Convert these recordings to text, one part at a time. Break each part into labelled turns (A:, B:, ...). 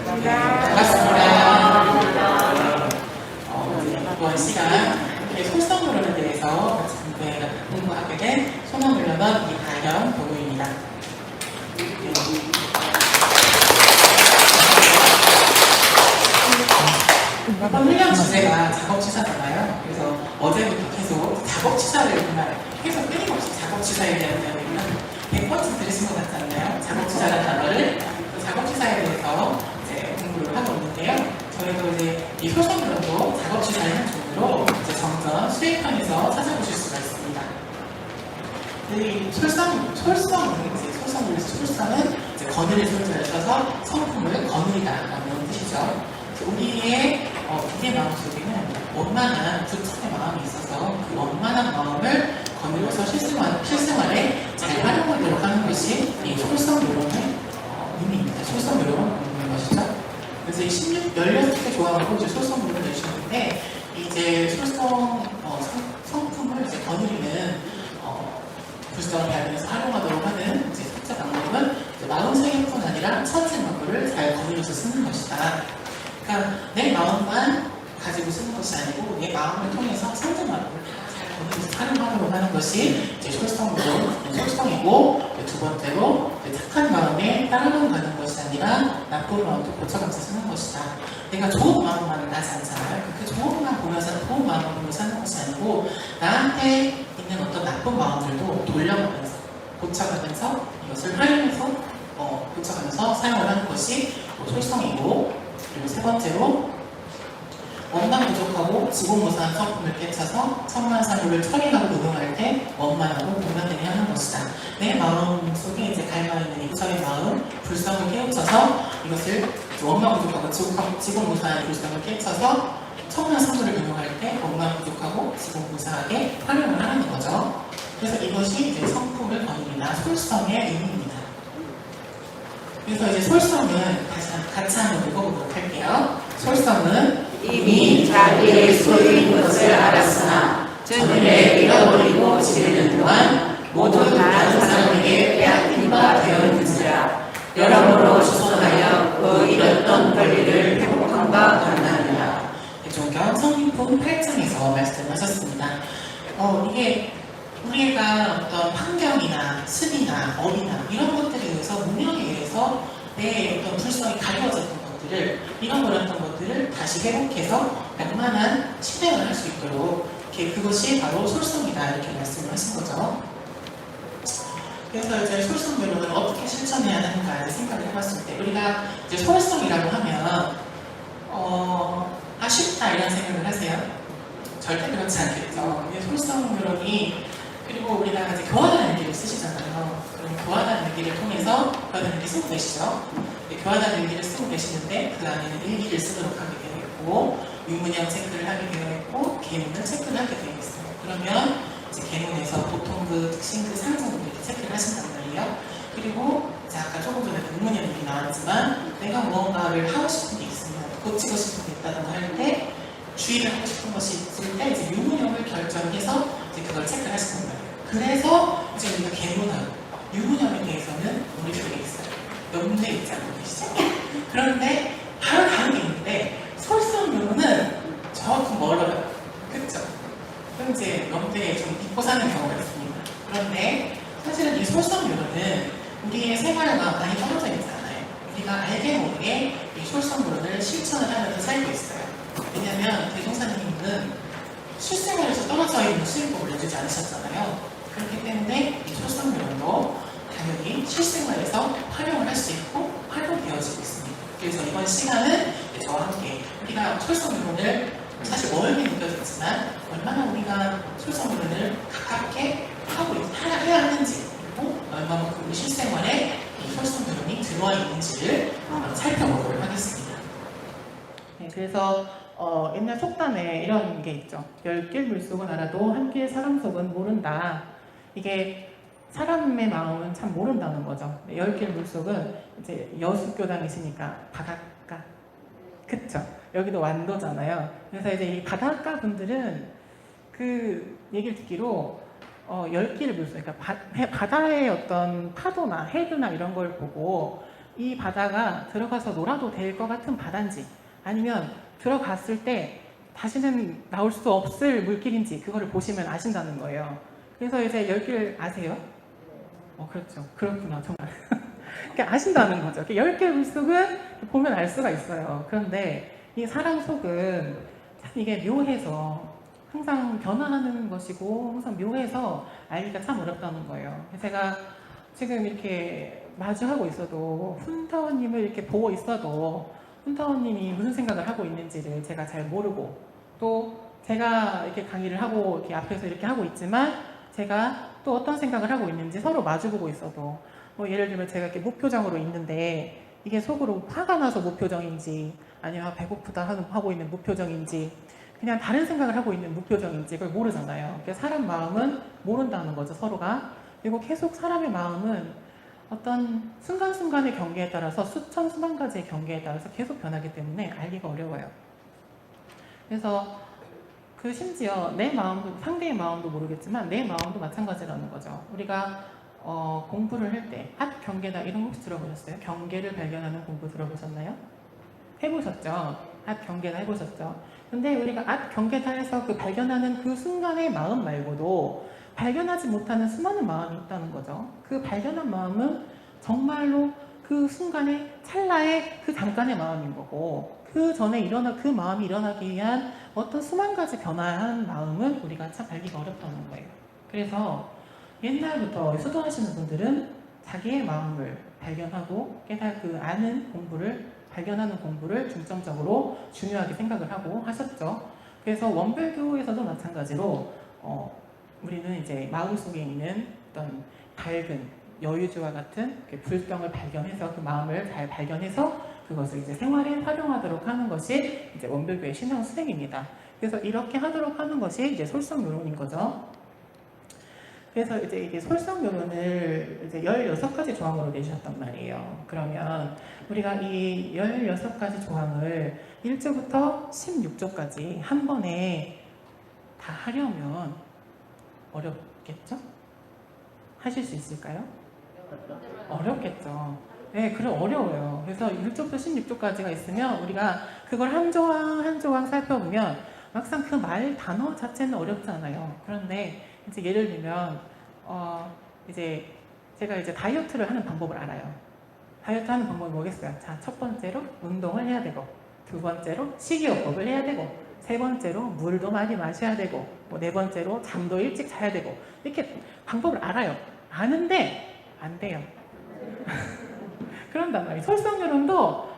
A: 네, 반갑습니다. 이번 시간 솔선물론에 대해서 같이 공부하게 된 소나물론원 이다현 교우입니다. 이번 훈련 주제가 작업치사잖아요. 그래서 어제부터 계속 작업치사를 정말 계속 끊임없이 작업치사에 대한 이야기를 100번쯤 들으신 것 같지 않나요? 작업치사라는 단어를. 작업치사에 대해서 이제 공부를 하고 있는데요. 저희도 이제 이 솔선물론도 작업치사의 한 종류로 이제 점점 수행편에서 찾아보실 수가 있습니다. 이 솔선은 이제 거느릴 솔자를 써서 성품을 거느리다라는 뜻이죠. 우리의 마음속에는 원만한 부처의 마음이 있어서 그 원만한 마음을 거느려서 실생활에 잘 활용하도록 하는 것이 이 솔선요론의 의미입니다. 솔선요론 있는 것이죠. 그래서 이 16개 조항으로 이제 솔선요론을 내주셨는데, 이제 성품을 이제 거느리는 불성을 발견해서 활용하도록 하는 이제 삭제 방법은 마음생뿐 아니라 천생만물을 잘 거느려서 쓰는 것이다. 그러니까 내 마음만 가지고 쓰는 것이 아니고 내 마음을 통해서 천생만물을 잘 거느려서 활용하도록 하는 것이 이제 솔성이고, 두 번째로 착한 마음에 따라만 가는 것이 아니라 나쁜 마음도 고쳐가면서 쓰는 것이다. 내가 좋은 마음만을 나지 않잖아요. 그 좋은 마음 보면서 좋은 마음을 보면서 사는 것이 아니고 나한테 있는 어떤 나쁜 마음들도 돌려가면서 고쳐가면서 이것을 활용해서 고쳐가면서 사용을 하는 것이 솔성이고, 그리고 세 번째로 원만 부족하고 지공무사한 성품을 깨쳐서 천만사물을 처리하고 노동할 때 원만하고 공감되게 하는 것이다. 내 마음 속에 이제 갈망있는 이 부처의 마음, 불성을 깨우쳐서 이것을 원만 부족하고 지공무사한 불성을 깨쳐서 천만사물을 운용할 때 원만 부족하고 지공무사하게 활용을 하는 거죠. 그래서 이것이 이제 성품을 거느리다 솔성의 의미입니다. 그래서 이제 솔성은 같이 한번 읽어보도록 할게요. 솔성은
B: 이미 자기의 소유인 것을 알았으나 전일에 잃어버리고 지내는 동안 모두 다른 사람에게 빼앗긴 바 되었는지라. 여러모로 주선하여 그 잃었던 권리를 회복한 바 같나니라.
A: 종경 성인품 8장에서 말씀하셨습니다. 이게 우리가 어떤 환경이나 습이나 업이나 이런 것들에 의해서 문명에 의해서 내 어떤 불성이 가려졌던 것들을, 잃어버렸던 것들을 다시 회복해서 원만한 실행을 할 수 있도록 그것이 바로 솔성이다, 이렇게 말씀을 하신 거죠. 그래서 이제 솔성요론을 어떻게 실천해야 하는가 생각을 해봤을 때, 우리가 이제 솔성이라고 하면 쉽다 이런 생각을 하세요? 절대 그렇지 않겠죠. 솔성요론이, 그리고 우리가 이제 교환하는 일기를 쓰시잖아요. 그럼 교환하는 일기를 통해서 교환하는 일기 쓰고 계시죠? 교환하는 일기를 쓰고 계시는데 그 안에는 일기를 쓰도록 하게 되어 있고, 유문형 체크를 하게 되어 있고, 계문을 체크를 하게 되어 있어요. 그러면 이제 계문에서 보통그, 특징그, 상징을 이렇게 체크를 하신단 말이에요. 그리고 이제 아까 조금 전에 문문형이 나왔지만 내가 무언가를 하고 싶은 게 있으면, 고치고 싶은 게 있다던가 할 때, 주의를 하고 싶은 것이 있을 때 이제 유문형을 결정해서 이제 그걸 체크를 하시는 거예요. 그래서 이제 우리가 계문형, 유문형에 대해서는 머릿속에 있어요. 염두에 있지 않고 계시죠? 그런데 바로 다른 게 있는데, 솔선요론은 조금 멀어요. 그쵸? 그럼 이제 염두에 좀 잊고 사는 경우가 있습니다. 그런데 사실은 이 솔선요론은 우리의 생활과 많이 떨어져 있지 않아요. 우리가 알게 모르게 이 솔선요론을 실천을 하면서 살고 있어요. 왜냐하면 대종사님은 실생활에서 떨어져 있는 수행법을 내주지 않으셨잖아요. 그렇기 때문에 이 솔선요론도 당연히 실생활에서 활용을 할 수 있고 활용되어지고 있습니다. 그래서 이번 시간은 저와 함께 우리가 솔선요론을 사실 멀게 느껴졌지만 얼마나 우리가 솔선요론을 가깝게 해야 하는지, 그리고 얼마만큼 우리 실생활에 이 솔선요론이 들어와 있는지를 살펴보도록 하겠습니다. 네, 그래서 옛날 속담에 이런 게 있죠. 10길 물속은 알아도 한 길 사람 속은 모른다. 이게 사람의 마음은 참 모른다는 거죠. 10길 물속은 이제 여수교당이시니까 바닷가, 그쵸? 여기도 완도잖아요. 그래서 이제 이 바닷가 분들은 그 얘기를 듣기로 10길 물속, 그러니까 바다의 어떤 파도나 해류나 이런 걸 보고 이 바다가 들어가서 놀아도 될 것 같은 바다인지 아니면 들어갔을 때 다시는 나올 수 없을 물길인지 그거를 보시면 아신다는 거예요. 그래서 이제 열길 아세요? 그렇죠. 그렇구나, 정말. 그러니까 아신다는 거죠. 10개 물속은 보면 알 수가 있어요. 그런데 이 사람 속은 참 이게 묘해서 항상 변화하는 것이고 항상 묘해서 알기가 참 어렵다는 거예요. 제가 지금 이렇게 마주하고 있어도 훈타원님을 이렇게 보고 있어도 훈타원님이 무슨 생각을 하고 있는지를 제가 잘 모르고 또 제가 이렇게 강의를 하고 이렇게 앞에서 이렇게 하고 있지만 제가 또 어떤 생각을 하고 있는지 서로 마주보고 있어도 뭐 예를 들면 제가 이렇게 무표정으로 있는데 이게 속으로 화가 나서 무표정인지 아니면 배고프다 하고 있는 무표정인지 그냥 다른 생각을 하고 있는 무표정인지 그걸 모르잖아요. 그러니까 사람 마음은 모른다는 거죠, 서로가. 그리고 계속 사람의 마음은 어떤 순간순간의 경계에 따라서 수천 수만 가지의 경계에 따라서 계속 변하기 때문에 알기가 어려워요. 그래서 그 심지어 내 마음도 상대의 마음도 모르겠지만 내 마음도 마찬가지라는 거죠. 우리가 공부를 할 때 앗경계다 이런 거 혹시 들어보셨어요? 경계를 발견하는 공부 들어보셨나요? 해보셨죠? 앗경계다 해보셨죠? 근데 우리가 앗경계다에서 그 발견하는 그 순간의 마음 말고도 발견하지 못하는 수많은 마음이 있다는 거죠. 그 발견한 마음은 정말로 그 순간의 찰나의 그 잠깐의 마음인 거고 그 전에 그 마음이 일어나기 위한 어떤 수만 가지 변화한 마음은 우리가 참 알기가 어렵다는 거예요. 그래서 옛날부터 수도하시는 분들은 자기의 마음을 발견하고 아는 공부를 발견하는 공부를 중점적으로 중요하게 생각을 하고 하셨죠. 그래서 원불교에서도 마찬가지로 우리는 이제 마음속에 있는 어떤 밝은 여유주와 같은 불병을 발견해서 그 마음을 잘 발견해서 그것을 이제 생활에 활용하도록 하는 것이 이제 원불교의 신앙 수행입니다. 그래서 이렇게 하도록 하는 것이 이제 솔성요론인 거죠. 그래서 이제 이게 솔성요론을 이제 16가지 조항으로 내주셨단 말이에요. 그러면 우리가 이 16가지 조항을 1조부터 16조까지 한 번에 다 하려면 어렵겠죠? 하실 수 있을까요? 어렵겠죠. 네, 그래 어려워요. 그래서 1조부터 16조까지가 있으면 우리가 그걸 한 조항 한 조항 살펴보면 막상 그 말 단어 자체는 어렵지 않아요. 그런데 이제 예를 들면 이제 제가 이제 다이어트를 하는 방법을 알아요. 다이어트 하는 방법이 뭐겠어요? 자, 첫 번째로 운동을 해야 되고, 두 번째로 식이요법을 해야 되고, 세 번째로 물도 많이 마셔야 되고, 뭐 네 번째로 잠도 일찍 자야 되고 이렇게 방법을 알아요. 아는데 안 돼요. 그런단 말이에요. 솔성요론도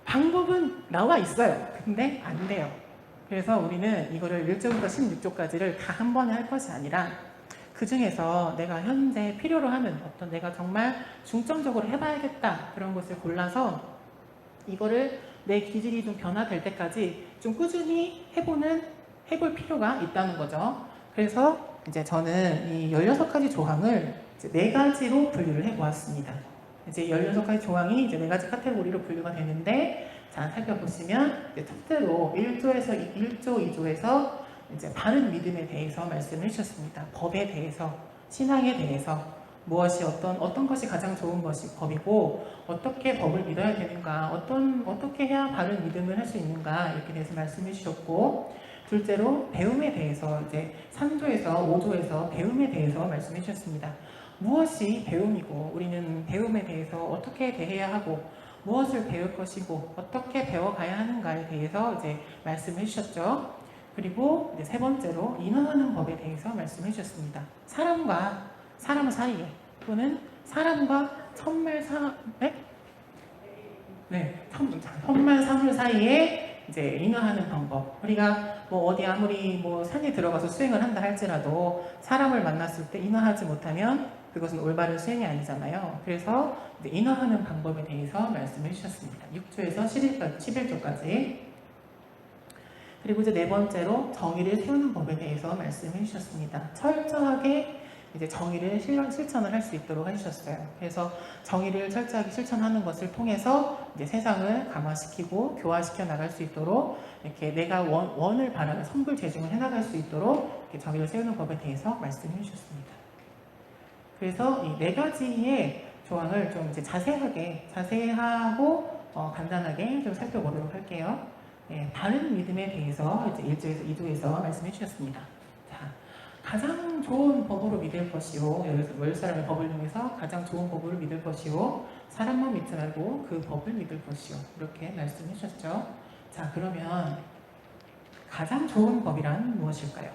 A: 방법은 나와 있어요. 근데 안 돼요. 그래서 우리는 이거를 1조부터 16조까지를 다 한 번에 할 것이 아니라 그 중에서 내가 현재 필요로 하는 어떤 내가 정말 중점적으로 해봐야겠다 그런 것을 골라서 이거를 내 기질이 좀 변화될 때까지 좀 꾸준히 해볼 필요가 있다는 거죠. 그래서 이제 저는 이 16가지 조항을 이제 4가지로 분류를 해보았습니다. 이제 16가지 조항이 이제 4가지 카테고리로 분류가 되는데, 자, 살펴보시면, 이제 첫째로 1조, 2조에서 이제 바른 믿음에 대해서 말씀을 해주셨습니다. 법에 대해서, 신앙에 대해서, 무엇이 어떤 것이 가장 좋은 법이고, 어떻게 법을 믿어야 되는가, 어떻게 해야 바른 믿음을 할 수 있는가, 이렇게 대해서 말씀해 주셨고, 둘째로 배움에 대해서 이제 3조에서 5조에서 배움에 대해서 말씀해 주셨습니다. 무엇이 배움이고 우리는 배움에 대해서 어떻게 대해야 하고 무엇을 배울 것이고 어떻게 배워가야 하는가에 대해서 이제 말씀해 주셨죠. 그리고 이제 세 번째로 인화하는 법에 대해서 말씀해 주셨습니다. 사람과 사람 사이에 또는 사람과 천말 사물 사이에 이제 인화하는 방법. 우리가 뭐 어디 아무리 뭐 산에 들어가서 수행을 한다 할지라도 사람을 만났을 때 인화하지 못하면 그것은 올바른 수행이 아니잖아요. 그래서 이제 인화하는 방법에 대해서 말씀해 주셨습니다. 6조에서 11조까지. 그리고 이제 네 번째로 정의를 세우는 법에 대해서 말씀해 주셨습니다. 철저하게 이제 정의를 실천을 할 수 있도록 해주셨어요. 그래서 정의를 철저하게 실천하는 것을 통해서 이제 세상을 강화시키고 교화시켜 나갈 수 있도록 이렇게 내가 원을 바라는 선불 재중을 해나갈 수 있도록 이렇게 정의를 세우는 법에 대해서 말씀해 주셨습니다. 그래서 이 4가지의 조항을 좀 이제 자세하고 간단하게 좀 살펴보도록 할게요. 예, 바른 믿음에 대해서 이제 1조에서 2조에서 말씀해 주셨습니다. 자, 가장 좋은 법으로 믿을 것이요. 열 사람의 법을 통해서 가장 좋은 법으로 믿을 것이요. 사람만 믿지 말고 그 법을 믿을 것이요. 이렇게 말씀해 주셨죠. 자, 그러면 가장 좋은 법이란 무엇일까요?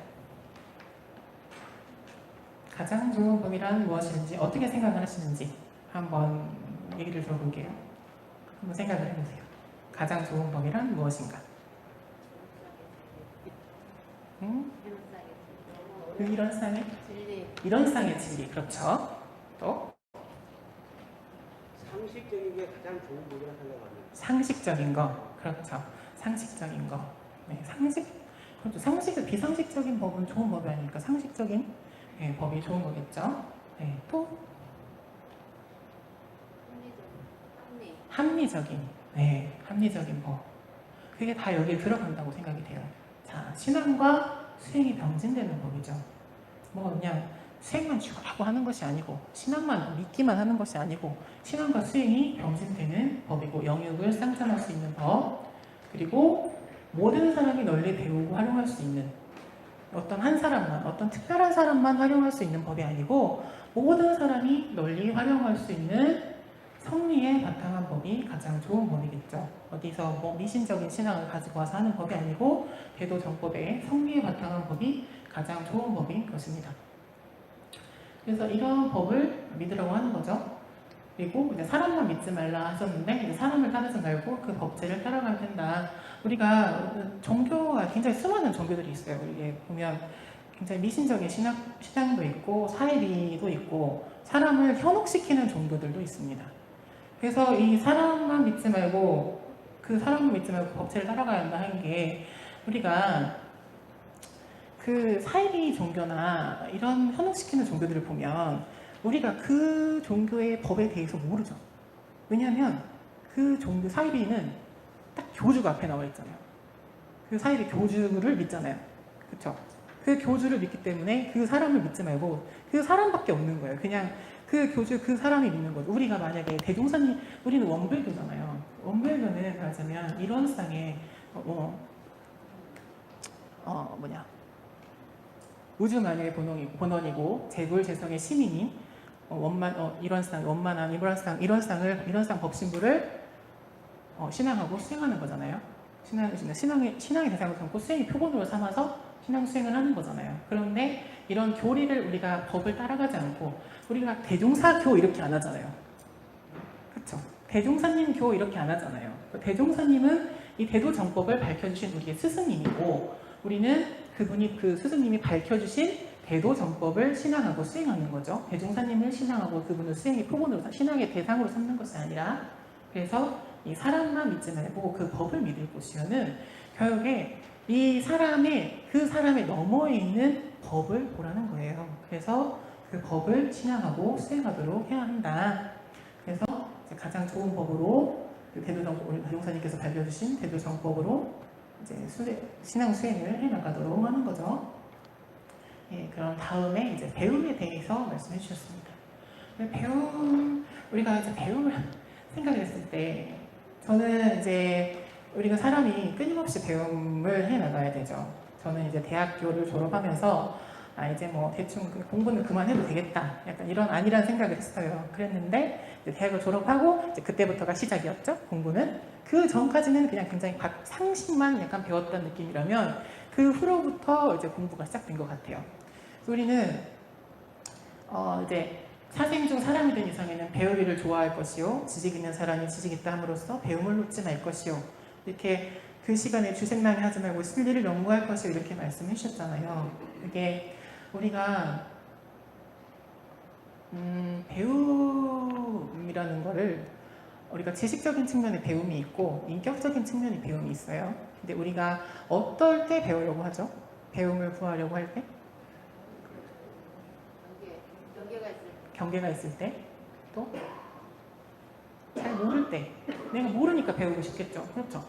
A: 가장 좋은 법이란 무엇인지 어떻게 생각을 하시는지 한번 얘기를 들어볼게요. 한번 생각을 해보세요. 가장 좋은 법이란 무엇인가? 이런 쌍의 진리. 이런 쌍의 진리. 그렇죠. 또
C: 상식적인 게 가장 좋은 법이라 생각합니다.
A: 상식적인 거. 그렇죠. 상식적인 거. 네, 그렇죠. 비상식적인 법은 좋은 법이 아니니까 상식적인 법이 좋은 거겠죠. 네, 또 합리적인. 네, 합리적인 법. 그게 다 여기에 들어간다고 생각이 돼요. 자, 신앙과 수행이 병진되는 법이죠. 뭐 그냥 수행만 하고 하는 것이 아니고 신앙만 믿기만 하는 것이 아니고 신앙과 수행이 병진되는 법이고 영육을 쌍전할 수 있는 법, 그리고 모든 사람이 널리 배우고 활용할 수 있는 어떤 한 사람만, 어떤 특별한 사람만 활용할 수 있는 법이 아니고 모든 사람이 널리 활용할 수 있는 성리에 바탕한 법이 가장 좋은 법이겠죠. 어디서 뭐 미신적인 신앙을 가지고 와서 하는 법이 아니고 대도정법의 성리에 바탕한 법이 가장 좋은 법인 것입니다. 그래서 이런 법을 믿으라고 하는 거죠. 그리고 이제 사람만 믿지 말라 하셨는데 이제 사람을 따르지 말고 그 법제를 따라가야 된다. 우리가 종교가 굉장히 수많은 종교들이 있어요. 이게 보면 굉장히 미신적인 신앙도 있고 사이비도 있고 사람을 현혹시키는 종교들도 있습니다. 그래서 이 사람만 믿지 말고 법제를 따라가야 한다 하는 게 우리가 그 사이비 종교나 이런 현혹시키는 종교들을 보면 우리가 그 종교의 법에 대해서 모르죠. 왜냐하면 그 종교 사이비는 딱 교주가 앞에 나와 있잖아요. 그 사이비 교주를 믿잖아요. 그렇죠? 그 교주를 믿기 때문에 그 사람을 믿지 말고 그 사람밖에 없는 거예요. 그냥 그 교주, 그 사람이 믿는 거죠. 우리가 만약에 대종사님, 우리는 원불교잖아요. 원불교는 말하자면 이런 쌍에 우주 만유의 본원이고 재굴재성의 시민인 이런 쌍, 원만한 이런 쌍 법신부를 신앙하고 수행하는 거잖아요. 신앙의 대상으로 삼고 수행의 표본으로 삼아서 신앙 수행을 하는 거잖아요. 그런데 이런 교리를 우리가 법을 따라가지 않고 우리가 대종사교 이렇게 안 하잖아요. 그렇죠? 대종사님 교 이렇게 안 하잖아요. 대종사님은 이 대도정법을 밝혀주신 우리의 스승님이고 우리는 그 스승님이 밝혀주신 대도정법을 신앙하고 수행하는 거죠. 대종사님을 신앙하고 그분을 수행의 표본으로 신앙의 대상으로 삼는 것이 아니라 그래서 이 사람만 믿지 말고 그 법을 믿을 것이면은 결국에 그 사람의 너머에 있는 법을 보라는 거예요. 그래서 그 법을 신앙하고 수행하도록 해야 한다. 그래서 가장 좋은 법으로 우리 대종사님께서 밝혀주신 대도정법으로 이제 신앙 수행을 해나가도록 하는 거죠. 예, 그럼 다음에 이제 배움에 대해서 말씀해 주셨습니다. 우리가 이제 배움을 생각을 했을 때, 저는 이제 우리가 사람이 끊임없이 배움을 해 나가야 되죠. 저는 이제 대학교를 졸업하면서 이제 뭐 대충 공부는 그만해도 되겠다. 약간 이런 아니란 생각을 했어요. 그랬는데 이제 대학을 졸업하고 이제 그때부터가 시작이었죠. 공부는 그 전까지는 그냥 굉장히 상식만 약간 배웠던 느낌이라면 그 후로부터 이제 공부가 시작된 것 같아요. 우리는 이제 사생 중 사람이 된 이상에는 배우기를 좋아할 것이요 지식 있는 사람이 지식 있다 함으로써 배움을 놓지 말 것이요 이렇게 그 시간에 주생랑이 하지 말고 진리를 연구할 것이요 이렇게 말씀해 주셨잖아요. 이게 우리가 배움이라는 거를 우리가 지식적인 측면의 배움이 있고 인격적인 측면의 배움이 있어요. 근데 우리가 어떨 때 배우려고 하죠? 배움을 구하려고 할 때? 경계가 있을 때? 또? 잘 모를 때. 내가 모르니까 배우고 싶겠죠. 그렇죠?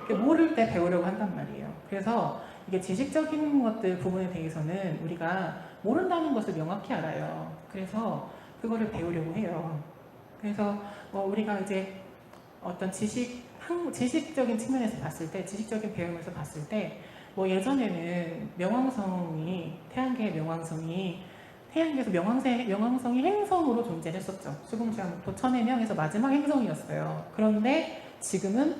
A: 모를 때 배우려고 한단 말이에요. 그래서 이게 지식적인 것들 부분에 대해서는 우리가 모른다는 것을 명확히 알아요. 그래서 그거를 배우려고 해요. 그래서 우리가 이제 어떤 지식적인 측면에서 봤을 때, 지식적인 배움에서 봤을 때, 예전에는 명왕성이, 태양계의 명왕성이, 태양계에서 명왕성이 행성으로 존재했었죠. 수궁주야 목토 천해명에서 마지막 행성이었어요. 그런데 지금은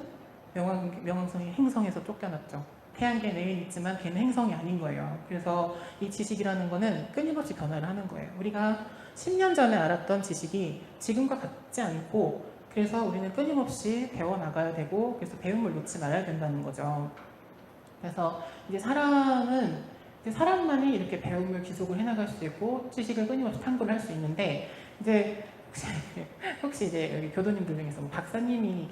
A: 명왕성이 행성에서 쫓겨났죠. 태양계 내에 있지만 걔는 행성이 아닌 거예요. 그래서 이 지식이라는 거는 끊임없이 변화를 하는 거예요. 우리가 10년 전에 알았던 지식이 지금과 같지 않고, 그래서 우리는 끊임없이 배워나가야 되고, 그래서 배움을 놓지 말아야 된다는 거죠. 그래서 이제 사람만이 이렇게 배움을 지속을 해나갈 수 있고, 지식을 끊임없이 탐구를 할 수 있는데, 이제 혹시 이제 여기 교도님들 중에서 박사님이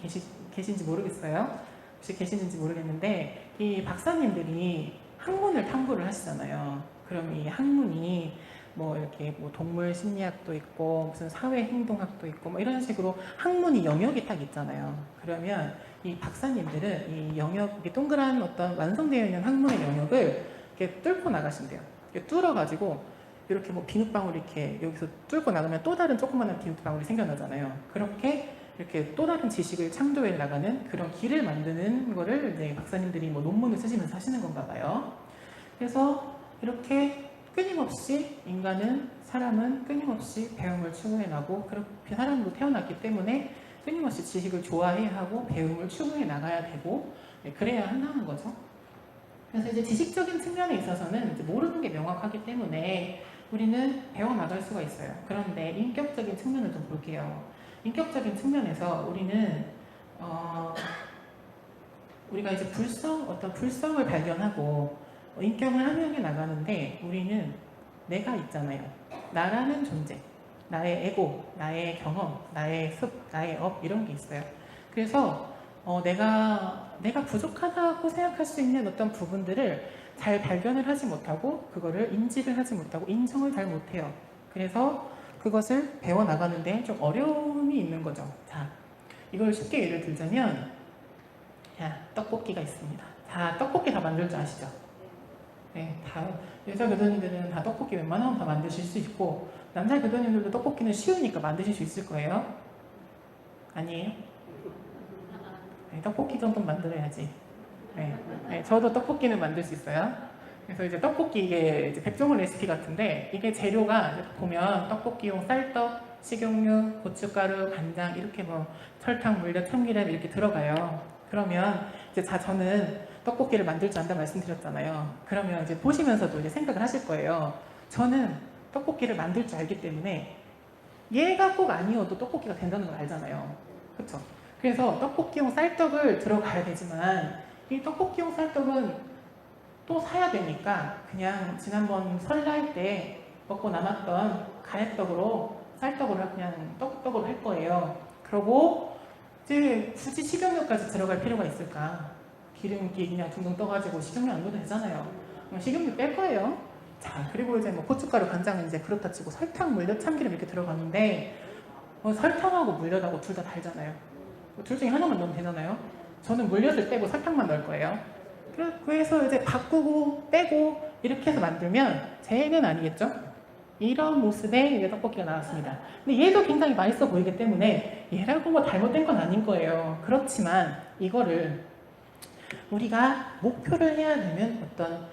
A: 계신지 모르겠어요. 혹시 계시는지 모르겠는데, 이 박사님들이 학문을 탐구를 하시잖아요. 그럼 이 학문이 이렇게 동물 심리학도 있고, 무슨 사회 행동학도 있고, 이런 식으로 학문이 영역이 딱 있잖아요. 그러면 이 박사님들은 이 영역, 이게 동그란 어떤 완성되어 있는 학문의 영역을 이렇게 뚫고 나가신대요. 이렇게 뚫어가지고, 이렇게 비눗방울이 이렇게 여기서 뚫고 나가면 또 다른 조그마한 비눗방울이 생겨나잖아요. 그렇게 이렇게 또 다른 지식을 창조해 나가는 그런 길을 만드는 거를 이제 박사님들이 논문을 쓰시면서 하시는 건가 봐요. 그래서 이렇게 끊임없이 사람은 끊임없이 배움을 추구해 나고, 그렇게 사람으로 태어났기 때문에 끊임없이 지식을 좋아해야 하고 배움을 추구해 나가야 되고, 그래야 한다는 거죠. 그래서 이제 지식적인 측면에 있어서는 이제 모르는 게 명확하기 때문에 우리는 배워나갈 수가 있어요. 그런데 인격적인 측면을 좀 볼게요. 인격적인 측면에서 우리는 우리가 이제 어떤 불성을 발견하고 인격을 함양해 나가는데, 우리는 내가 있잖아요. 나라는 존재, 나의 에고, 나의 경험, 나의 습, 나의 업, 이런 게 있어요. 그래서 내가 부족하다고 생각할 수 있는 어떤 부분들을 잘 발견을 하지 못하고, 그거를 인지를 하지 못하고 인정을 잘 못해요. 그래서 그것을 배워나가는데 좀 어려움이 있는 거죠. 자, 이걸 쉽게 예를 들자면, 떡볶이가 있습니다. 다 떡볶이 다 만들 줄 아시죠? 네, 여자 교도님들은 다 떡볶이 웬만하면 다 만드실 수 있고, 남자 교도님들도 떡볶이는 쉬우니까 만드실 수 있을 거예요. 아니에요? 네, 떡볶이 정도는 만들어야지. 네, 저도 떡볶이는 만들 수 있어요. 그래서 이제 떡볶이, 이게 이제 백종원 레시피 같은데, 이게 재료가 보면 떡볶이용 쌀떡, 식용유, 고춧가루, 간장, 이렇게 설탕, 물엿, 참기름 이렇게 들어가요. 그러면 이제 저는 떡볶이를 만들 줄 안다 말씀드렸잖아요. 그러면 이제 보시면서도 이제 생각을 하실 거예요. 저는 떡볶이를 만들 줄 알기 때문에 얘가 꼭 아니어도 떡볶이가 된다는 걸 알잖아요. 그쵸? 그래서 떡볶이용 쌀떡을 들어가야 되지만, 이 떡볶이용 쌀떡은 또 사야 되니까 그냥 지난번 설날 때 먹고 남았던 가래떡으로, 쌀떡으로 그냥 떡으로 할 거예요. 그러고 이제 굳이 식용유까지 들어갈 필요가 있을까? 기름기 그냥 둥둥 떠가지고 식용유 안 넣어도 되잖아요. 식용유 뺄 거예요. 자, 그리고 이제 고춧가루, 간장은 이제 그렇다 치고 설탕, 물엿, 참기름 이렇게 들어가는데, 설탕하고 물엿하고 둘 다 달잖아요. 둘 중에 하나만 넣으면 되잖아요. 저는 물엿을 빼고 설탕만 넣을 거예요. 그래서 이제 바꾸고 빼고 이렇게 해서 만들면 쟤는 아니겠죠? 이런 모습의 이제 떡볶이가 나왔습니다. 근데 얘도 굉장히 맛있어 보이기 때문에 얘라고 잘못된 건 아닌 거예요. 그렇지만 이거를 우리가 목표를 해야 되는 어떤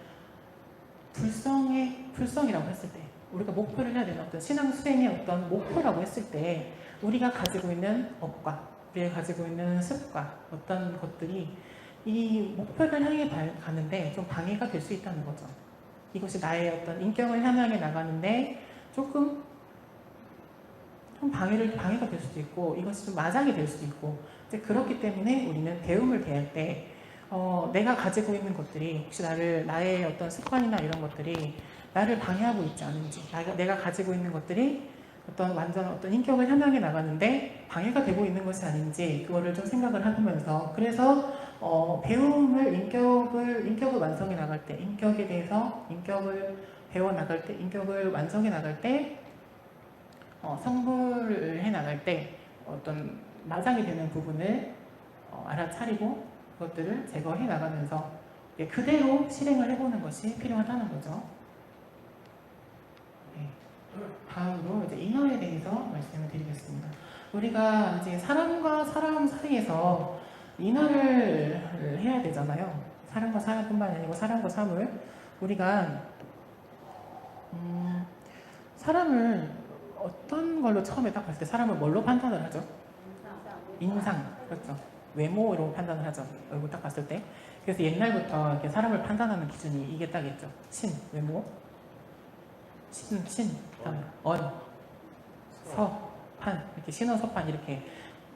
A: 불성이라고 했을 때, 우리가 목표를 해야 되는 어떤 신앙 수행의 어떤 목표라고 했을 때, 우리가 가지고 있는 업과 우리가 가지고 있는 습과 어떤 것들이 이 목표를 향해 가는데 좀 방해가 될 수 있다는 거죠. 이것이 나의 어떤 인격을 향해 나가는데 조금 좀 방해가 될 수도 있고, 이것이 좀 마장이 될 수도 있고, 이제 그렇기 때문에 우리는 배움을 대할 때 내가 가지고 있는 것들이 혹시 나의 어떤 습관이나 이런 것들이 나를 방해하고 있지 않은지, 내가 가지고 있는 것들이 완전 어떤 인격을 향해 나가는데 방해가 되고 있는 것이 아닌지, 그거를 좀 생각을 하면서, 그래서 인격을 완성해 나갈 때, 인격에 대해서 인격을 배워 나갈 때, 인격을 완성해 나갈 때, 성불을 해 나갈 때 어떤 마장이 되는 부분을 알아차리고 그것들을 제거해 나가면서 그대로 실행을 해보는 것이 필요하다는 거죠. 네. 다음으로 이제 인어에 대해서 말씀을 드리겠습니다. 우리가 이제 사람과 사람 사이에서 인화를 해야 되잖아요. 사람과 사람뿐만 아니고 사람과 사물. 우리가 사람을 어떤 걸로 처음에 딱 봤을 때 사람을 뭘로 판단을 하죠? 인상, 그렇죠. 외모로 판단을 하죠. 얼굴 딱 봤을 때. 그래서 옛날부터 이렇게 사람을 판단하는 기준이 이게 딱 있죠. 신, 외모, 다음에 언, 서, 판, 이렇게 신원, 서판 이렇게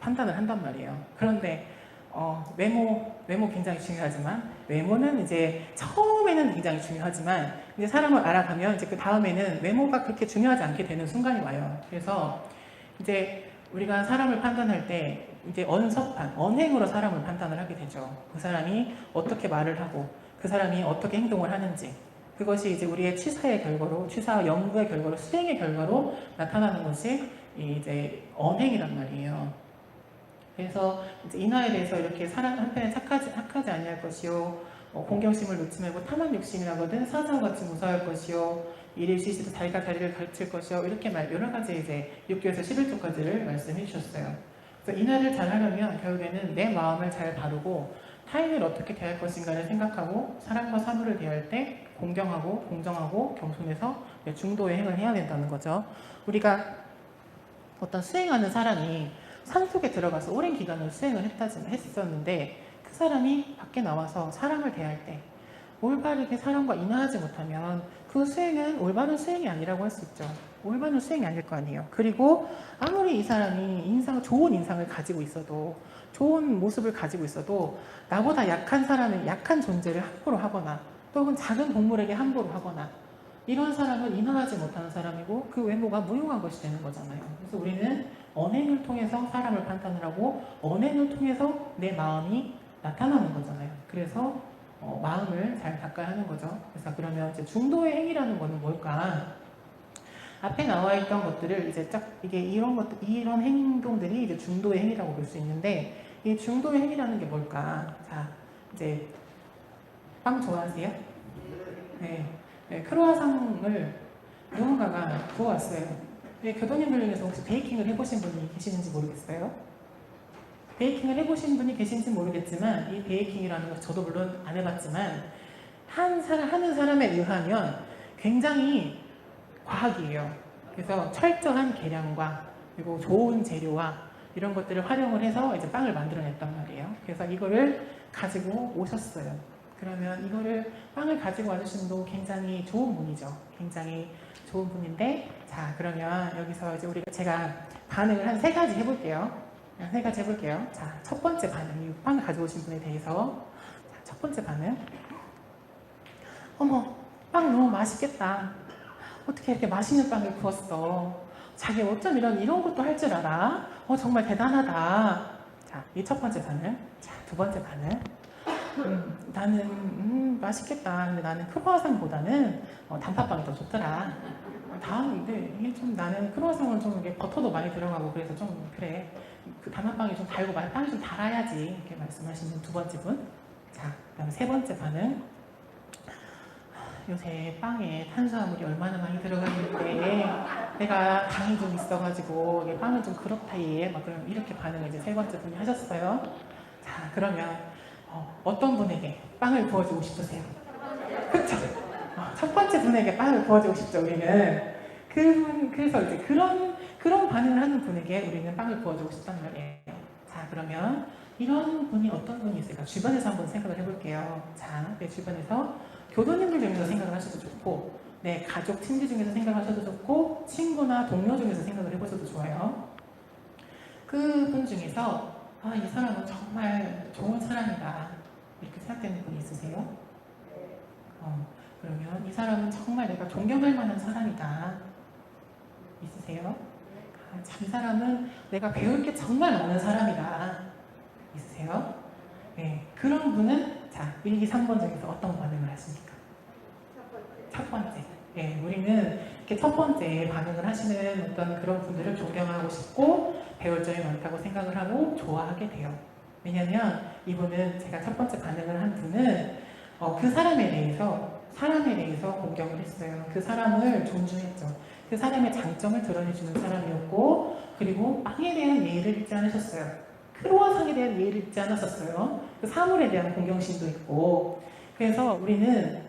A: 판단을 한단 말이에요. 그런데 외모 굉장히 중요하지만 외모는 이제 처음에는 굉장히 중요하지만 이제 사람을 알아가면 이제 그 다음에는 외모가 그렇게 중요하지 않게 되는 순간이 와요. 그래서 이제 우리가 사람을 판단할 때 이제 언서판, 언행으로 사람을 판단을 하게 되죠. 그 사람이 어떻게 말을 하고 그 사람이 어떻게 행동을 하는지 그것이 이제 우리의 취사의 결과로, 취사 연구의 결과로, 수행의 결과로 나타나는 것이 이제 언행이란 말이에요. 그래서 이제 인화에 대해서 이렇게 사람 한편에 착하지 아니할 것이요, 공경심을 놓지 말고 탐한 욕심이라거든 사자와 같이 무사할 것이요, 일일 시시도 자기가 자리를 가르칠 것이요, 이렇게 여러 가지 이제 6교에서 11조까지를 말씀해 주셨어요. 그래서 인화를 잘 하려면 결국에는 내 마음을 잘 바르고 타인을 어떻게 대할 것인가를 생각하고 사람과 사물을 대할 때 공경하고 공정하고 겸손해서 중도의 행을 해야 된다는 거죠. 우리가 어떤 수행하는 사람이 산속에 들어가서 오랜 기간을 수행을 했었는데 그 사람이 밖에 나와서 사람을 대할 때 올바르게 사람과 인화하지 못하면 그 수행은 올바른 수행이 아니라고 할 수 있죠. 올바른 수행이 아닐 거 아니에요. 그리고 아무리 이 사람이 좋은 인상을 가지고 있어도 좋은 모습을 가지고 있어도 나보다 약한 사람의 약한 존재를 함부로 하거나 또는 작은 동물에게 함부로 하거나 이런 사람은 인화하지 못하는 사람이고 그 외모가 무용한 것이 되는 거잖아요. 그래서 우리는 언행을 통해서 사람을 판단을 하고 언행을 통해서 내 마음이 나타나는 거잖아요. 그래서 마음을 잘 닦아야 하는 거죠. 그래서 그러면 이제 중도의 행위라는 거는 뭘까? 앞에 나와 있던 것들을 이제 이게 이런 행동들이 이제 중도의 행위라고 볼 수 있는데 이 중도의 행위라는 게 뭘까? 자, 이제 빵 좋아하세요? 네. 네, 크로와상을 누군가가 구워왔어요. 교도님들 중에서 혹시 베이킹을 해보신 분이 계시는지 모르겠어요. 베이킹을 해보신 분이 계신지 모르겠지만 이 베이킹이라는 것 저도 물론 안 해봤지만 하는 사람에 의하면 굉장히 과학이에요. 그래서 철저한 계량과 그리고 좋은 재료와 이런 것들을 활용을 해서 이제 빵을 만들어냈단 말이에요. 그래서 이거를 가지고 오셨어요. 그러면 이거를 빵을 가지고 와주시는 분 굉장히 좋은 분이죠. 굉장히 좋은 분인데 자 그러면 여기서 이제 제가 반응을 한 3가지 해볼게요. 자, 첫 번째 반응이 빵을 가져오신 분에 대해서 자, 첫 번째 반응. 어머, 빵 너무 맛있겠다. 어떻게 이렇게 맛있는 빵을 구웠어? 자기 어쩜 이런 것도 할 줄 알아? 정말 대단하다. 자, 이 첫 번째 반응. 자, 두 번째 반응. 나는 맛있겠다. 근데 나는 크로와상보다는 단팥빵이 더 좋더라. 다음인데 이게 좀 나는 크로와상은 좀 이게 버터도 많이 들어가고 그래서 좀 그래. 그 단팥빵이 좀 달고 빵이 좀 달아야지 이렇게 말씀하시는 두 번째 분. 자, 그다음 세 번째 반응. 요새 빵에 탄수화물이 얼마나 많이 들어가 있는데 내가 당이 좀 있어가지고 이게 빵은 좀 그렇다 얘. 막 그럼 이렇게 반응을 이제 세 번째 분이 하셨어요. 자, 그러면 어떤 분에게 빵을 구워주고 싶으세요? 그쵸? 첫 번째 분에게 빵을 구워주고 싶죠, 우리는. 그래서 이제 그런 반응을 하는 분에게 우리는 빵을 구워주고 싶단 말이에요. 자, 그러면 이런 분이 어떤 분이 있을까? 주변에서 한번 생각을 해볼게요. 자, 내 주변에서 교도님들 중에서 생각을 하셔도 좋고, 내 가족, 친지 중에서 생각하셔도 좋고, 친구나 동료 중에서 생각을 해보셔도 좋아요. 그 분 중에서 이 사람은 정말 좋은 사람이다 이렇게 생각되는 분이 있으세요? 그러면 이 사람은 정말 내가 존경할 만한 사람이다 있으세요? 참 이 사람은 내가 배울 게 정말 많은 사람이다 있으세요? 네, 그런 분은 자 1, 2, 3번 중에서 어떤 반응을 하십니까? 첫 번째. 네, 우리는 이렇게 첫 번째 반응을 하시는 어떤 그런 분들을 존경하고 싶고 배울 점이 많다고 생각을 하고 좋아하게 돼요. 왜냐하면 이분은 제가 첫 번째 반응을 한 분은 그 사람에 대해서 공경을 했어요. 그 사람을 존중했죠. 그 사람의 장점을 드러내주는 사람이었고, 그리고 빵에 대한 예의를 잊지 않으셨어요. 크로와상에 대한 예의를 잊지 않았었어요. 그 사물에 대한 공경심도 있고. 그래서 우리는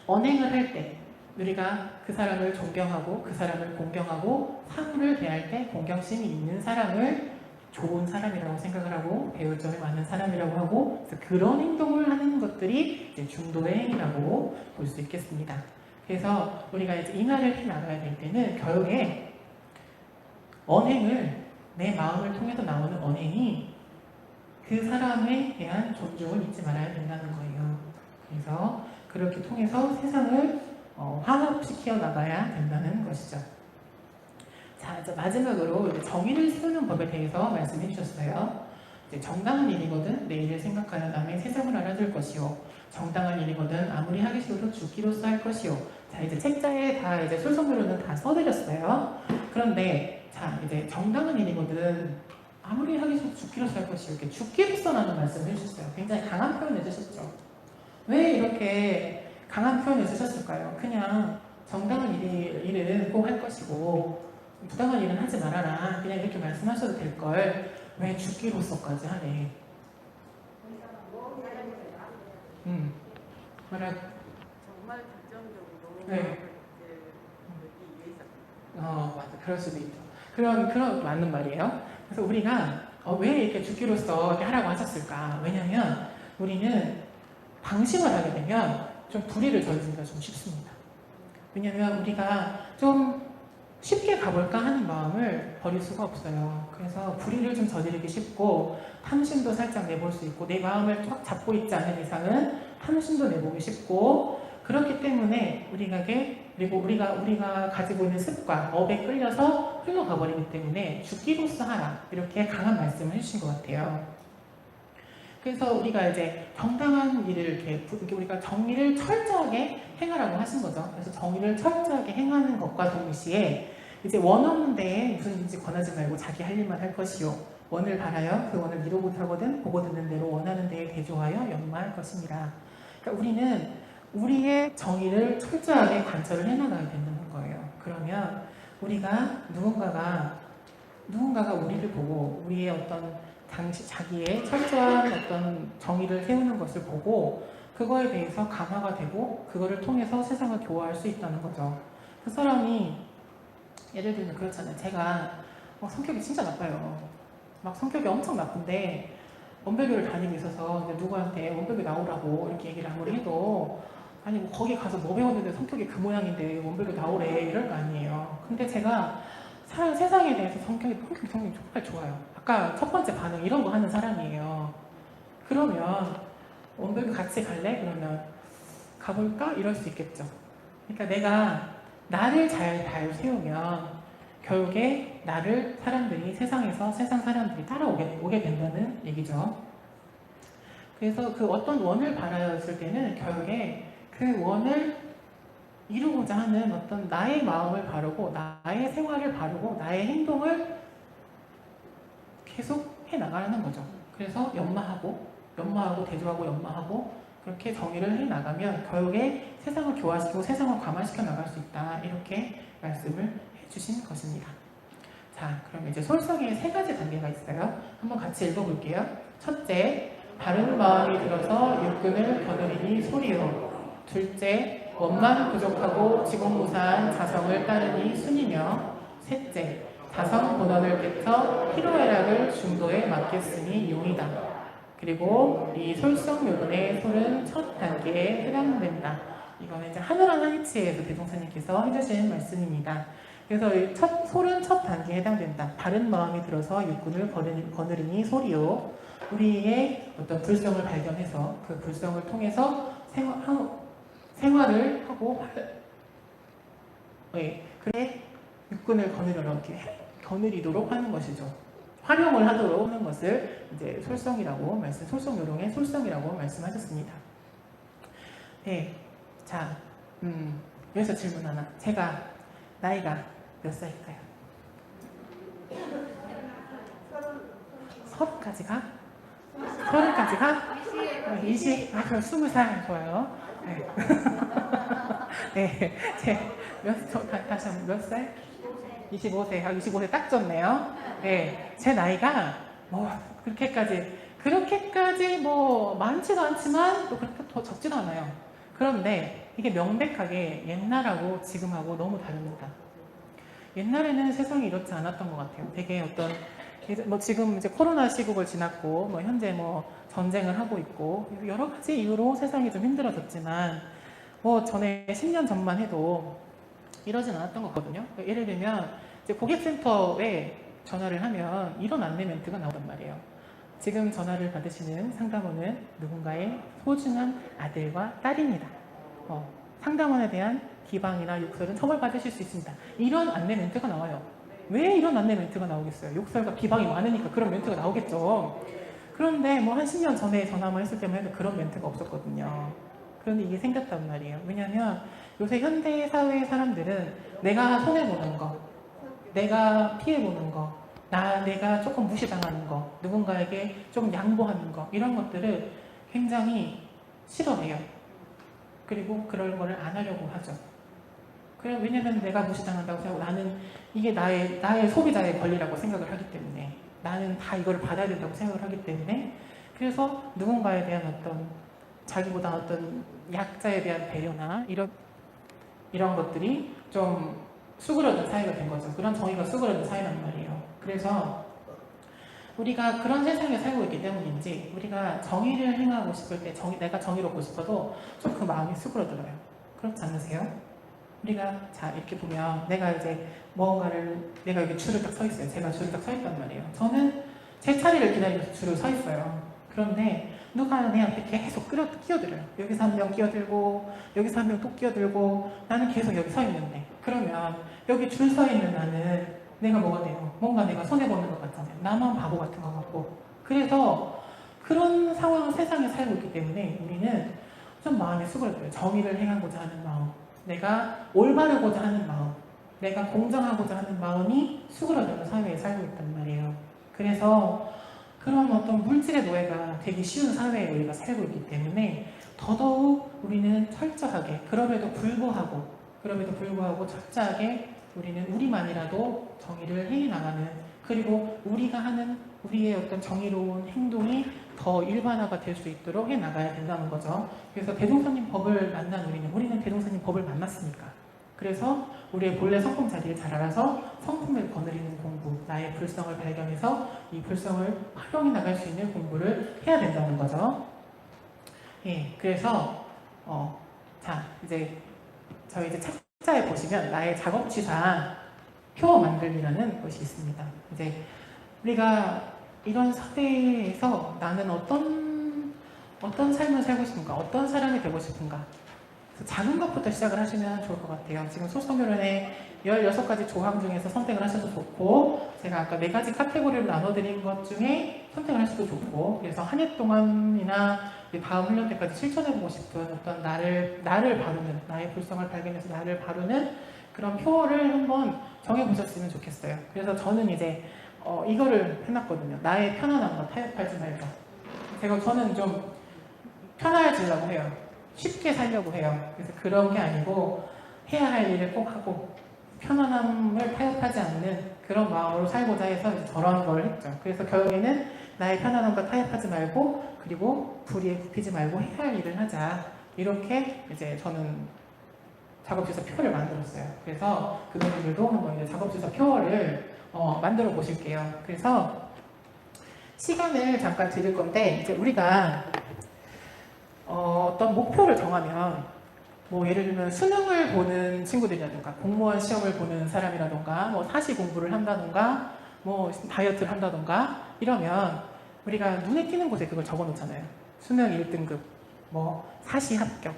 A: 언행을 할 때 우리가 그 사람을 존경하고 그 사람을 공경하고 사물을 대할 때 공경심이 있는 사람을 좋은 사람이라고 생각을 하고 배울 점이 많은 사람이라고 하고, 그래서 그런 행동을 하는 것들이 이제 중도의 행위라고 볼 수 있겠습니다. 그래서 우리가 이제 인하를 해 나가야 될 때는 결국에 언행을, 내 마음을 통해서 나오는 언행이 그 사람에 대한 존중을 잊지 말아야 된다는 거예요. 그래서 그렇게 통해서 세상을 화합시켜 나가야 된다는 것이죠. 자, 이제 마지막으로 이제 정의를 세우는 법에 대해서 말씀해 주셨어요. 이제 정당한 일이거든 내일을 생각하여 남의 세상을 알아줄 것이요. 정당한 일이거든 아무리 하기 싫어도 죽기로써 할 것이요. 자, 이제 책자에 다 이제 솔선묘로는 다 써드렸어요. 그런데 자, 이제 정당한 일이거든 아무리 하기 싫어도 죽기로써 할 것이요. 이렇게 죽기로써라는 말씀을 해주셨어요. 굉장히 강한 표현을 해주셨죠. 왜 이렇게 강한 표현을 쓰셨을까요? 그냥 정당한 일은 꼭 할 것이고 부당한 일은 하지 말아라. 그냥 이렇게 말씀하셔도 될 걸 왜 죽기로써까지 하네. 뭐라?
B: 정말 결정적으로
A: 네.
B: 위해서.
A: 맞아. 그럴 수도 있죠. 그런 맞는 말이에요. 그래서 우리가 왜 이렇게 죽기로써 이렇게 하라고 하셨을까? 왜냐면 우리는 방심을 하게 되면 좀 불의를 저지르기가 좀 쉽습니다. 왜냐면 우리가 좀 쉽게 가볼까 하는 마음을 버릴 수가 없어요. 그래서 불의를 좀 저지르기 쉽고 탐심도 살짝 내볼 수 있고 내 마음을 꽉 잡고 있지 않은 이상은 탐심도 내보기 쉽고, 그렇기 때문에 그리고 우리가 가지고 있는 습관, 업에 끌려서 흘러가 버리기 때문에 죽기로써 하라 이렇게 강한 말씀을 해주신 것 같아요. 그래서 우리가 이제 정당한 일을 이렇게 우리가 정의를 철저하게 행하라고 하신 거죠. 그래서 정의를 철저하게 행하는 것과 동시에 이제 원 없는 데에 무슨 일인지 권하지 말고 자기 할 일만 할 것이요. 원을 바라여 그 원을 이루 못하거든 보고 듣는 대로 원하는 데에 대조하여 연마할 것입니다. 그러니까 우리는 우리의 정의를 철저하게 관철을 해나가야 된다는 거예요. 그러면 우리가 누군가가 우리를 보고 우리의 어떤 자기의 철저한 어떤 정의를 세우는 것을 보고 그거에 대해서 감화가 되고 그거를 통해서 세상을 교화할 수 있다는 거죠. 그 사람이 예를 들면 그렇잖아요. 제가 성격이 진짜 나빠요. 막 성격이 엄청 나쁜데 원별교를 다니고 있어서 누구한테 원별교 나오라고 이렇게 얘기를 아무리 해도 아니 뭐 거기 가서 뭐 배웠는데 성격이 그 모양인데 원별교 나오래 이럴 거 아니에요. 근데 제가 세상에 대해서 성격이 정말 좋아요. 아까 첫 번째 반응 이런 거 하는 사람이에요. 그러면 원별교 같이 갈래? 그러면 가볼까? 이럴 수 있겠죠. 그러니까 내가 나를 잘 세우면 결국에 나를 세상 사람들이 따라오게 된다는 얘기죠. 그래서 그 어떤 원을 바라였을 때는 결국에 그 원을 이루고자 하는 어떤 나의 마음을 바르고 나의 생활을 바르고 나의 행동을 계속 해나가는 거죠. 그래서 연마하고 대조하고 연마하고 그렇게 정의를 해나가면 결국에 세상을 교화시키고 세상을 감화시켜 나갈 수 있다. 이렇게 말씀을 해주신 것입니다. 자, 그럼 이제 솔성의 3가지 단계가 있어요. 한번 같이 읽어볼게요. 첫째, 바른 마음이 들어서 육근을 거느리니 소리요. 둘째, 원만 부족하고 지공무사한 자성을 따르니 순이며. 셋째, 자성 본원을 깨쳐 희로애락을 중도에 맡겼으니 용이다. 그리고 이 솔성묘분의 솔은 첫 단계에 해당된다. 이거는 이제 하늘한 하이치에서 대종사님께서 해주신 말씀입니다. 그래서 솔은 첫 단계에 해당된다. 바른 마음이 들어서 육군을 거느리니 솔이요. 우리의 어떤 불성을 발견해서 그 불성을 통해서 생활을 하고 그래 육군을 거느리도록 하는 것이죠. 활용을 하도록 하는 것을 이제 솔성요롱의 솔성이라고 말씀하셨습니다. 네, 자, 여기서 질문 하나. 제가 나이가 몇 살일까요? 30까지 가? 30까지 가? 20? 그럼 20살 좋아요. 네. 네, 다시 한번 몇 살? 25세. 25세 딱 좋네요. 네, 제 나이가 뭐 그렇게까지 뭐 많지도 않지만 또 그렇게 더 적지도 않아요. 그런데 이게 명백하게 옛날하고 지금하고 너무 다릅니다. 옛날에는 세상이 이렇지 않았던 것 같아요. 되게 어떤 뭐 지금 이제 코로나 시국을 지났고 뭐 현재 뭐 전쟁을 하고 있고 여러 가지 이유로 세상이 좀 힘들어졌지만 뭐 전에 10년 전만 해도 이러진 않았던 거거든요. 예를 들면 이제 고객센터에 전화를 하면 이런 안내 멘트가 나오단 말이에요. 지금 전화를 받으시는 상담원은 누군가의 소중한 아들과 딸입니다. 상담원에 대한 기방이나 욕설은 처벌받으실 수 있습니다. 이런 안내 멘트가 나와요. 왜 이런 안내 멘트가 나오겠어요? 욕설과 비방이 많으니까 그런 멘트가 나오겠죠. 그런데 뭐 한 10년 전에 전화만 했을 때만 해도 그런 멘트가 없었거든요. 그런데 이게 생겼단 말이에요. 왜냐하면 요새 현대 사회의 사람들은 내가 손해보는 거, 내가 피해보는 거, 내가 조금 무시당하는 거, 누군가에게 좀 양보하는 거, 이런 것들을 굉장히 싫어해요. 그리고 그런 거를 안 하려고 하죠. 왜냐면 내가 무시당한다고 생각하고 나는 이게 나의 소비자의 권리라고 생각을 하기 때문에 나는 다 이걸 받아야 된다고 생각을 하기 때문에 그래서 누군가에 대한 어떤 자기보다 어떤 약자에 대한 배려나 이런 것들이 좀 수그러든 사회가 된 거죠. 그런 정의가 수그러든 사회란 말이에요. 그래서 우리가 그런 세상에 살고 있기 때문인지 우리가 정의를 행하고 싶을 때 내가 정의롭고 싶어도 좀 그 마음이 수그러들어요. 그렇지 않으세요? 우리가 이렇게 보면 내가 이제 내가 여기 줄을 딱 서 있어요. 제가 줄을 딱 서 있단 말이에요. 저는 제 차례를 기다리면서 줄을 서 있어요. 그런데 누가 내 앞에 계속 끼어들어요. 여기서 한 명 끼어들고 여기서 한 명 또 끼어들고 나는 계속 여기 서 있는데 그러면 여기 줄 서 있는 나는 내가 뭐가 돼요? 뭔가 내가 손해보는 것 같잖아요. 나만 바보 같은 것 같고 그래서 그런 세상에 살고 있기 때문에 우리는 좀 마음이 수그러져요. 정의를 행하고자 하는 마음, 내가 올바르고자 하는 마음, 내가 공정하고자 하는 마음이 수그러지는 사회에 살고 있단 말이에요. 그래서 그런 어떤 물질의 노예가 되기 쉬운 사회에 우리가 살고 있기 때문에 더더욱 우리는 철저하게 그럼에도 불구하고 철저하게 우리는 우리만이라도 정의를 해나가는 그리고 우리가 하는 우리의 어떤 정의로운 행동이 더 일반화가 될 수 있도록 해나가야 된다는 거죠. 그래서 대동사님 법을 만난 우리는 대동사님 법을 만났으니까 그래서 우리의 본래 성품 자리를 잘 알아서 성품을 거느리는 공부, 나의 불성을 발견해서 이 불성을 활용해 나갈 수 있는 공부를 해야 된다는 거죠. 예, 그래서 이제 저희 이제 책자에 보시면 나의 작업취사 표 만들기라는 것이 있습니다. 이제 우리가 이런 사회에서 나는 어떤 삶을 살고 싶은가, 어떤 사람이 되고 싶은가. 작은 것부터 시작을 하시면 좋을 것 같아요. 지금 소수성교련의 16가지 조항 중에서 선택을 하셔도 좋고 제가 아까 4가지 카테고리를 나눠드린 것 중에 선택을 하셔도 좋고 그래서 한 해 동안이나 다음 훈련 때까지 실천해보고 싶은 어떤 나를 바르는 나의 불성을 발견해서 나를 바르는 그런 표를 한번 정해보셨으면 좋겠어요. 그래서 저는 이제 이거를 해놨거든요. 나의 편안한 거 타협하지 말자. 저는 좀 편해지려고 해요. 쉽게 살려고 해요. 그래서 그런 게 아니고 해야 할 일을 꼭 하고 편안함을 타협하지 않는 그런 마음으로 살고자 해서 이제 저런 걸 했죠. 그래서 결국에는 나의 편안함과 타협하지 말고 그리고 불의에 굽히지 말고 해야 할 일을 하자. 이렇게 이제 저는 작업주사 표를 만들었어요. 그래서 그분들도 한번 이제 작업주사 표를 만들어 보실게요. 그래서 시간을 잠깐 드릴 건데 이제 우리가 어떤 목표를 정하면 뭐 예를 들면 수능을 보는 친구들이라든가 공무원 시험을 보는 사람이라든가 뭐 사시 공부를 한다든가 뭐 다이어트를 한다든가 이러면 우리가 눈에 띄는 곳에 그걸 적어 놓잖아요. 수능 1등급, 뭐 사시 합격,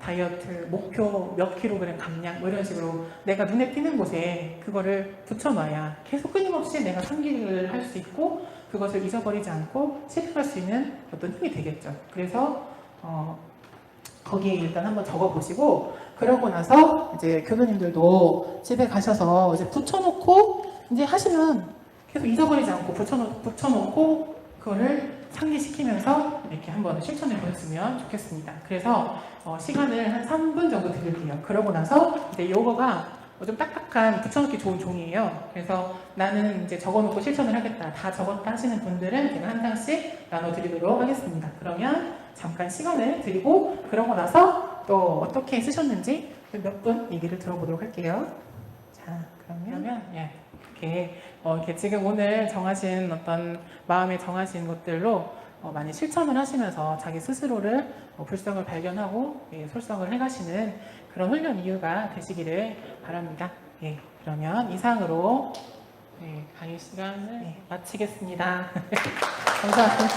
A: 다이어트, 목표 몇 킬로그램 감량 뭐 이런 식으로 내가 눈에 띄는 곳에 그거를 붙여놔야 계속 끊임없이 내가 상기를 할 수 있고 그것을 잊어버리지 않고 실행할 수 있는 어떤 힘이 되겠죠. 그래서 거기에 일단 한번 적어보시고 그러고 나서 이제 교수님들도 집에 가셔서 이제 붙여놓고 이제 하시면 계속 잊어버리지 않고 붙여놓고 그거를 상기시키면서 이렇게 한번 실천해 보셨으면 좋겠습니다. 그래서 시간을 한 3분 정도 드릴게요. 그러고 나서 이제 요거가 좀 딱딱한 붙여넣기 좋은 종이에요. 그래서 나는 이제 적어놓고 실천을 하겠다. 다 적었다 하시는 분들은 제가 한 장씩 나눠드리도록 하겠습니다. 그러면 잠깐 시간을 드리고 그러고 나서 또 어떻게 쓰셨는지 몇 분 얘기를 들어보도록 할게요. 자, 그러면 이렇게 지금 오늘 정하신 어떤 마음에 정하신 것들로 많이 실천을 하시면서 자기 스스로를 불성을 발견하고 솔성을 해가시는 그런 훈련 이유가 되시기를 바랍니다. 그러면 이상으로 강의 시간을 마치겠습니다. 감사합니다.